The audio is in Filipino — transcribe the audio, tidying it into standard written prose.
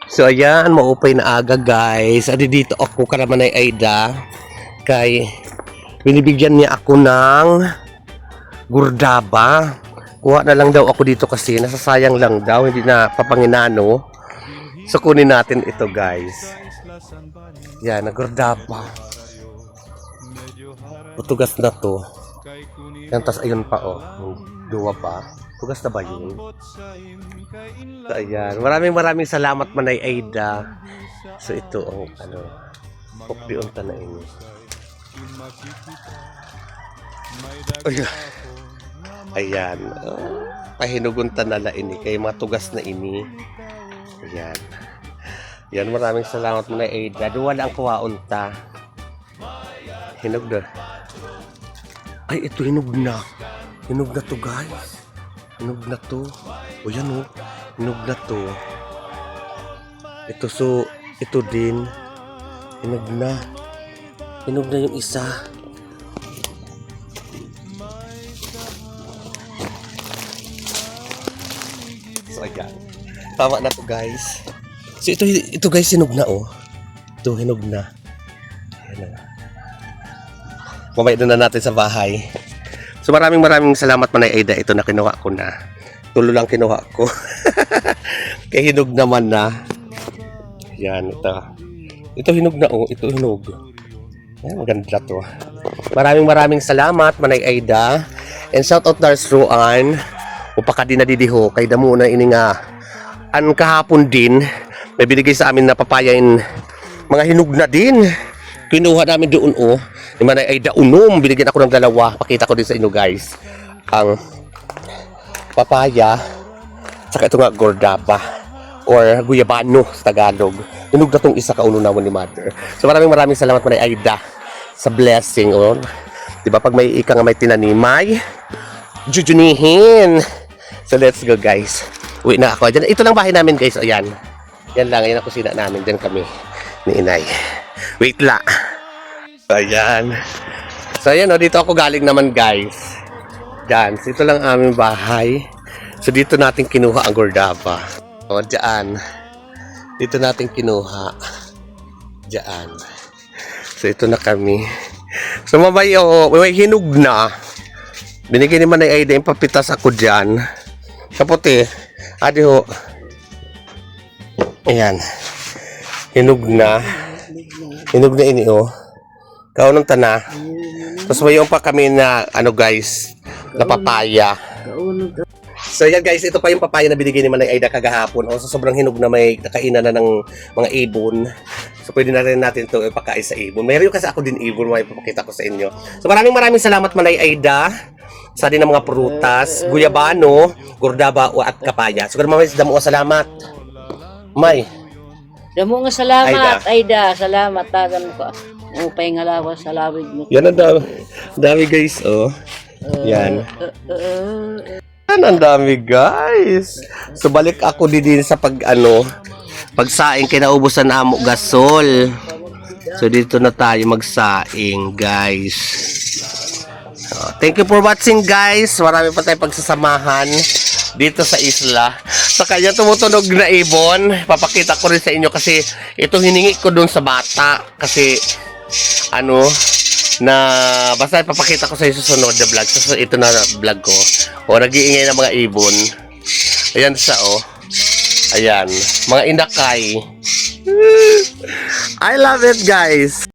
So ayan, maupay na aga guys. Adi dito ako karaman ay Aida. Kay binibigyan niya ako ng gurdaba. Kuha na lang daw ako dito kasi nasasayang lang daw, hindi na papanginano. So kunin natin ito guys. Yan, gurdaba. Tugas na to. Yan, tas ayun pa oh. Duwa pa. Tugas na ba yun? So, ayan. Maraming salamat Manay Aida. So ito ang pukliunta na ini. Ayan. Pahinugunta na la ini. Kaya mga tugas na ini. Ayan. Yan, maraming salamat Manay Aida. Duwa lang kuwaunta. Hinog na. Ay, ito hinog na. Hinog na to guys. Hinog na to. O yan o. Hinog na to. Ito din. Hinog na. Hinog na yung isa. So ayan. Tama na to guys. So ito guys, hinog na oh. Ito hinog na. Ayan na. Mamaya na natin sa bahay. So maraming salamat Manay Aida. Ito na kinuha ko na. Tulo lang kinuha ko. Kaya hinog naman na. Yan, ito. Ito hinog na oh. Ito hinog. Yan, maganda to. Maraming salamat Manay Aida. And shout out Nars Ruan. Upaka din nadidiho. Kay damo na ini nga. An kahapon din. May binigay sa amin na papayain. Mga hinog na din. Kinuha namin doon oh. Ni Manay Aida unom. Binigyan ako ng dalawa. Pakita ko din sa inyo guys. Ang papaya. Saka ito nga gordaba. Or guyabano sa Tagalog. Hinog na tong isa kauno naman ni Mother. So maraming salamat Manay Aida. Sa blessing oh. Diba pag may ika nga may tinanimay. Jujunihin. So let's go guys. Uwi na ako. Diyan, ito lang bahay namin guys. Ayan. Yan lang. Ayan ang kusina namin. Diyan kami ni Inay. Wait la. Ayan. So ayan o, dito ako galing naman guys. Diyan, dito lang aming bahay. So dito natin kinuha ang gordaba. O diyan. Dito natin kinuha. Diyan. So ito na kami. So mamay o, may hinog na. Binigyan ni Manay Aida yung papitas ako diyan. Sa puti. Adi ho. Ayan. Hinog na. Hinog na ini oh. Kaunang tana. Tapos mayroon pa kami na guys, na papaya. So yan guys, ito pa yung papaya na binigay ni Manay Aida kagahapon. O so, sobrang hinog na may nakainan na ng mga ibon. So pwede na rin natin ito ipakain sa ibon. Mayroon kasi ako din ibon, may papakita ko sa inyo. So maraming salamat Manay Aida. Sa din ng mga prutas, guyabano, gordaba at kapaya. So mamay damo salamat. May. Damo nga salamat Aida. Salamat tagan ko. Upay nga lawas sa lawig mo. Yan ang dami guys, oh. Yan. Yan ang dami guys. So balik ako din sa pagsaing kinaubusan na amo gasol. So dito na tayo magsaing guys. So, thank you for watching guys. Marami pa tayong pagsasamahan dito sa isla. Sa kanya tumutunog na ibon. Papakita ko rin sa inyo kasi ito hiningi ko dun sa bata. Kasi na basta papakita ko sa susunod na vlog. So ito na vlog ko. O nag-iingay ng mga ibon. Ayan siya oh. Ayan, mga indakay. I love it guys.